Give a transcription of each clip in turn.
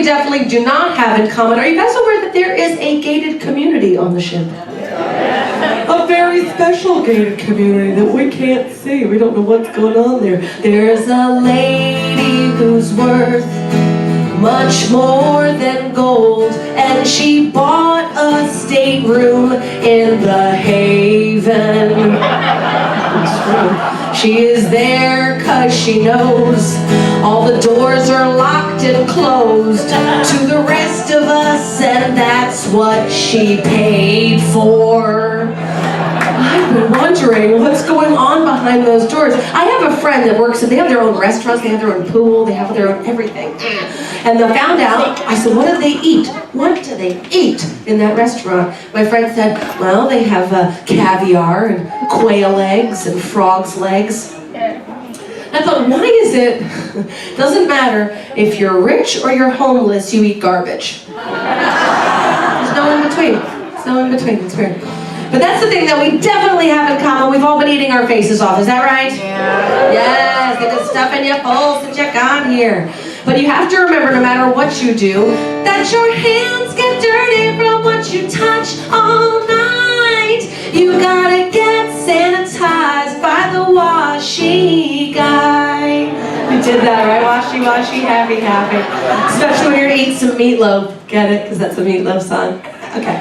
we definitely do not have in common. Are you guys aware that there is a gated community on the ship? A very special gated community that we can't see. We don't know what's going on there. There's a lady who's worth much more than gold, and she bought a stateroom in the Haven. She is there 'cause she knows all the doors are locked and closed to the rest of us, and that's what she paid for. I've been wondering what's going on behind those doors. I have a friend that works, and they have their own restaurants, they have their own pool, they have their own everything. And I found out, I said, what do they eat? What do they eat in that restaurant? My friend said, well, they have caviar and quail eggs and frog's legs. I thought, why is it, doesn't matter if you're rich or you're homeless, you eat garbage. There's no in between. There's no in between, it's weird. But that's the thing that we definitely have in common. We've all been eating our faces off, is that right? Yeah. Yes, get the stuff in your bowls that you got here. But you have to remember, no matter what you do, that your hands get dirty from what you touch all night. You gotta get sanitized by the washy guy. We did that, right? Washy, washy, happy, happy. Especially when you're gonna eat some meatloaf. Get it? Because that's a meatloaf song. Okay.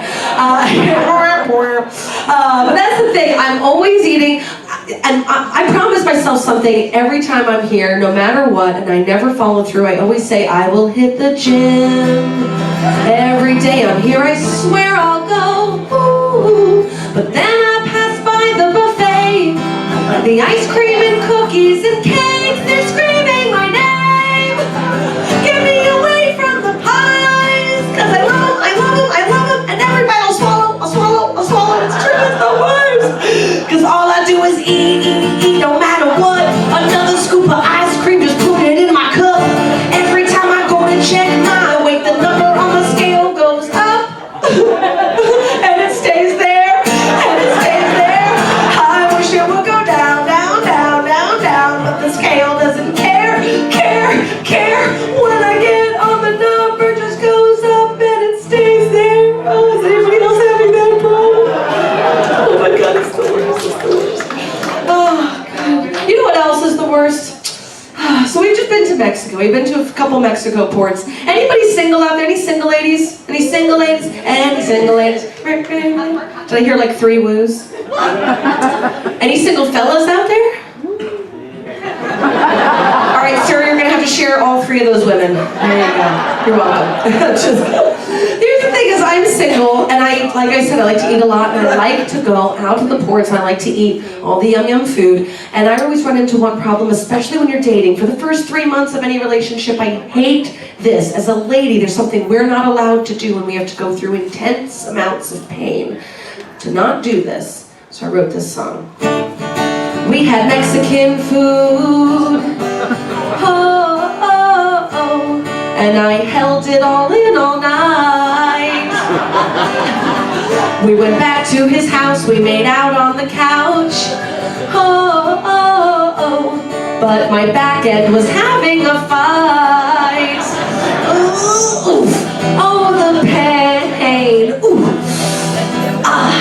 But that's the thing, I'm always eating, and I promise myself something every time I'm here, no matter what, and I never follow through. I always say, I will hit the gym. Every day I'm here, I swear I'll go. Ooh. But then I pass by the buffet, the ice cream and cookies and cakes, they're screaming my name. Get me away from the pies, 'cause I love them, I love them, I love them. And everybody will swallow, I'll swallow, I'll swallow. It's true, it's the worst. 'Cause all I do is eat, eat, eat, no matter what. Another scoop of ice cream, just put it in my cup. Every time I go to check my weight, the number on the scale goes up. And it stays there, and it stays there. I wish it would go down, down, down, down, down. But the scale doesn't care, care, care. When I get on the number, just goes up and it stays there. Oh, is anybody else having that problem? Oh my God, it's the worst, it's the worst. Oh, God. You know what else is the worst? So we've just been to Mexico. We've been to a couple Mexico ports. Anybody single out there? Any single ladies? Any single ladies? Any single ladies? Did I hear like 3 woos? Any single fellas out there? All right, sir, you're gonna have to share all 3 of those women. There you go. You're welcome. Here's the thing is, I'm single, and like I said, I like to eat a lot, and I like to go out to the ports, and I like to eat all the yum yum food. And I always run into one problem, especially when you're dating. For the first 3 months of any relationship, I hate this. As a lady, there's something we're not allowed to do, and we have to go through intense amounts of pain to not do this. So I wrote this song. We had Mexican food, oh, oh, oh, and I held it all in all night. We went back to his house, we made out on the couch, oh, oh, oh, but my back end was having a fight. Ooh, oh, the pain, ooh, ah,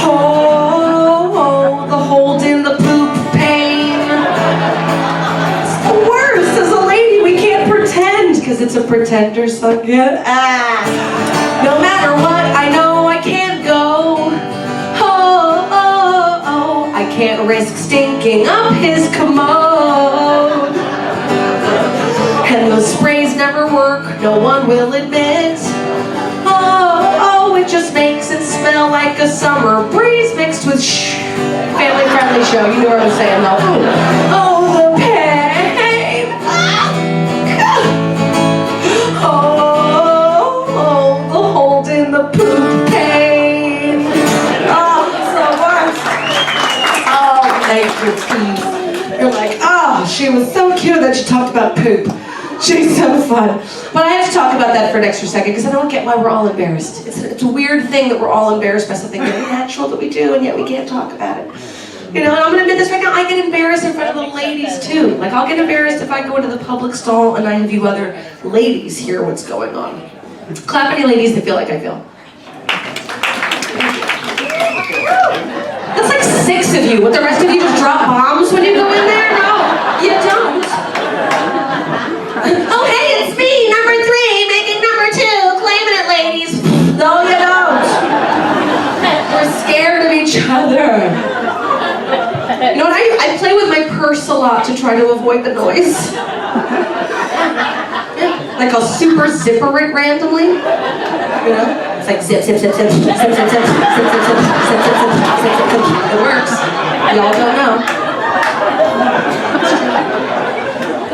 oh, the hold in the poop pain. It's the worst. As a lady, we can't pretend, because it's a pretender song. Ah. No matter what, I know I can't go. Oh, oh, oh, I can't risk stinking up his commode. And the sprays never work, no one will admit. Oh, it just makes it smell like a summer breeze mixed with family-friendly show. You know what I'm saying, though. Oh, the pain. Oh, the hold in the poop pain. Oh, it's the worst. Oh, thank you, Steve. You're like, oh, she was so cute that she talked about poop. She's so fun. But I have to talk about that for an extra second, because I don't get why we're all embarrassed. It's a weird thing that we're all embarrassed by something very natural that we do, and yet we can't talk about it. You know, and I'm gonna admit this right now, I get embarrassed in front of the ladies too. Like, I'll get embarrassed if I go into the public stall and I have you other ladies hear what's going on. Clap any ladies that feel like I feel. That's like 6 of you. What, the rest of you just drop bombs when you go in there? No, you don't. Oh, hey, it's me, number 3, making number 2, claiming it, ladies. No, you don't. We're scared of each other. You know what, I play with my purse a lot to try to avoid the noise. Like I'll super zipper it randomly. You know? It's like zip, zip, zip, zip, zip, zip, zip, zip, zip, zip, zip, zip, zip, zip, zip, zip, zip. It works. Y'all don't know.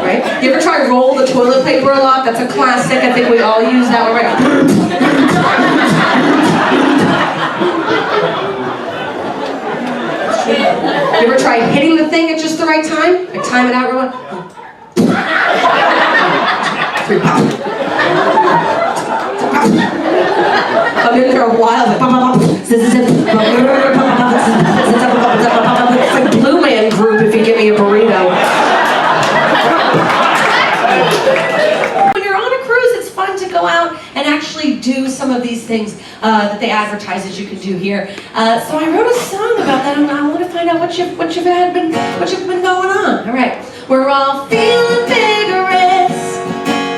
Right? You ever try roll the toilet paper a lot? That's a classic. I think we all use that one, right? You ever try hitting the thing at just the right time? Like time it out real well? 3 pounds. I'm in there a while, like, it's like Blue Man Group if you give me a burrito. When you're on a cruise, it's fun to go out and actually do some of these things that they advertise that you can do here. So I wrote a song about that, and I want to find out what you've been going on. All right, we're all feeling vigorous.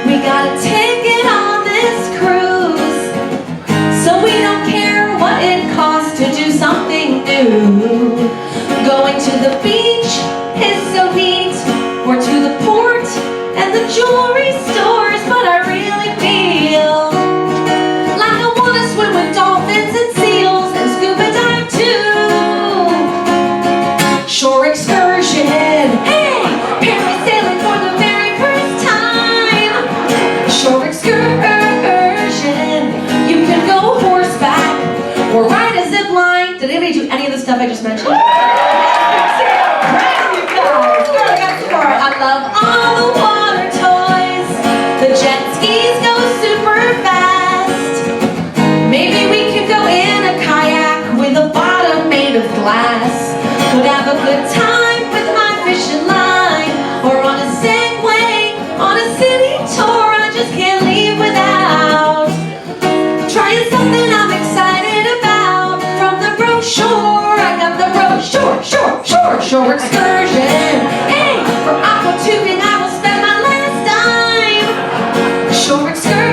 We got a ticket on this cruise, so we don't care what it costs to do something new. Going to the beach is so neat, or to the port and the jewelry stores, but I really feel like I want to swim with dolphins and seals and scuba dive too. Shore excursion, hey, parasailing for the very first time. Shore excursion, you can go horseback or ride a zip line. Did anybody do any of the stuff I just mentioned? I love all the water toys. The jet skis go super fast. Maybe we could go in a kayak with a bottom made of glass. Could have a good time with my fishing line, or on a Segway on a city tour. I just can't leave without trying something I'm excited about. From the brochure, I got the brochure, shore excursion. Hey, for aqua tubing, I will spend my last dime. Shore excursion.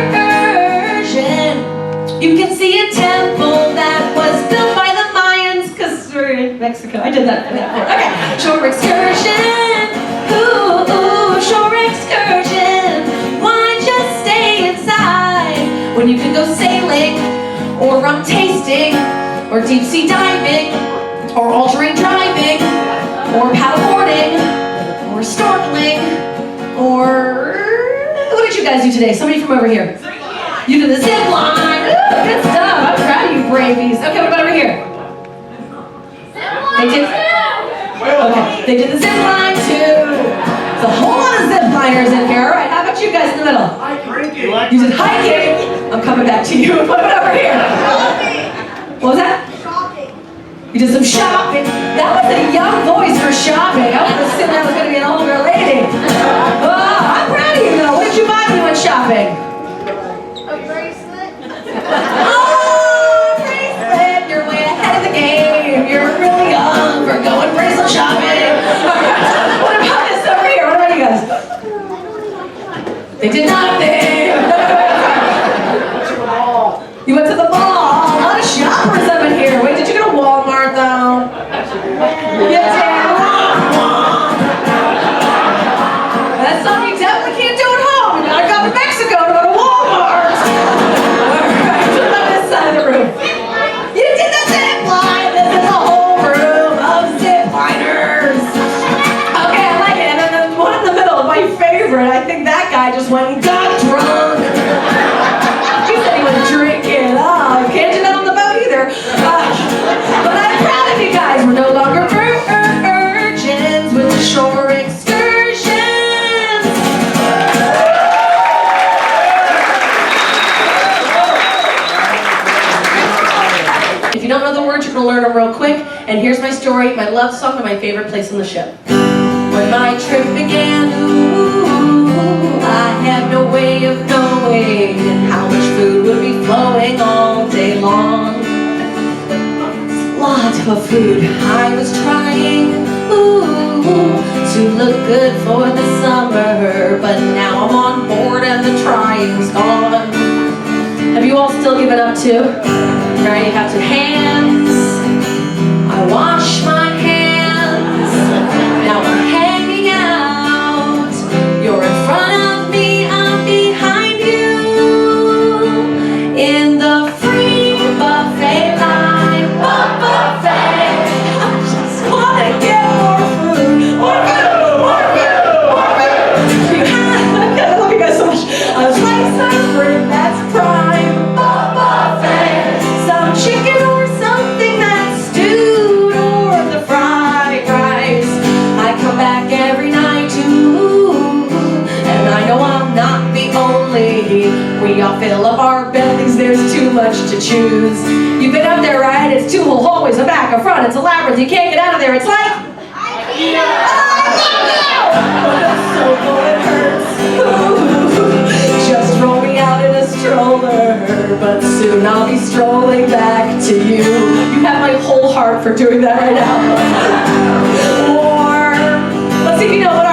You can see a temple that was built by the Mayans, because we're in Mexico. I did that. Okay, shore excursion. Ooh, shore excursion. Why just stay inside when you can go sailing, or rum tasting, or deep sea diving, or all-terrain driving, or paddleboarding, or snorkeling, or what did you guys do today? Somebody from over here. You did the zip line. Ooh, good stuff. I'm proud of you, bravies. Okay, what about over here? They did. Okay, they did the zip line too. There's a whole lot of zip liners in here. All right, how about you guys in the middle? You did hiking. I'm coming back to you. What about over here? What was that? You did some shopping. That was a young voice for shopping. I was assuming that was going to be an older lady. Oh, I'm proud of you though. What did you buy when you went shopping? A bracelet. Oh, bracelet. You're way ahead of the game. You're really young for going bracelet shopping. What about this over here? What about you guys? They did nothing. You went to the mall. A lot of shoppers up in here. Wait, did you go to Walmart though? You did. That's something you definitely can't do at home. You gotta go to Mexico to go to Walmart. Alright, what about this side of the room? You did the zip line. This is a whole room of zip liners. Okay, I like it. And then the one in the middle, my favorite. I think that guy just went and got drunk. He said he was drinking. Oh, you can't do that on the boat either. But I'm proud of you guys. We're no longer virgins with the shore excursions. If you don't know the words, you're going to learn them real quick. And here's my story, my love song, and my favorite place on the ship. When my trip began, ooh, I had no way of knowing how much food would be flowing all day long. Lots of food I was trying, ooh, to look good for the summer, but now I'm on board and the trying's gone. Have you all still given up too? Right, you have two hands. I wash my hands. Now I'm hanging out. You're in front of me, I'm behind you. In the free buffet line, buffet. I just wanna get more food, more food, more food, more food. I love you guys so much. A slice of fruit that's prime, buffet. Some chicken or something that's stewed, or the fried rice. I come back every night too, and I know I'm not the only. We all fill up our bellies, there's too much to choose. You've been up there, right? It's two whole hallways, a back, a front, it's a labyrinth, you can't get out of there, it's like... So cold it hurts. Just roll me out in a stroller, but soon I'll be strolling back to you. You have my whole heart for doing that right now. Or, let's see if you know what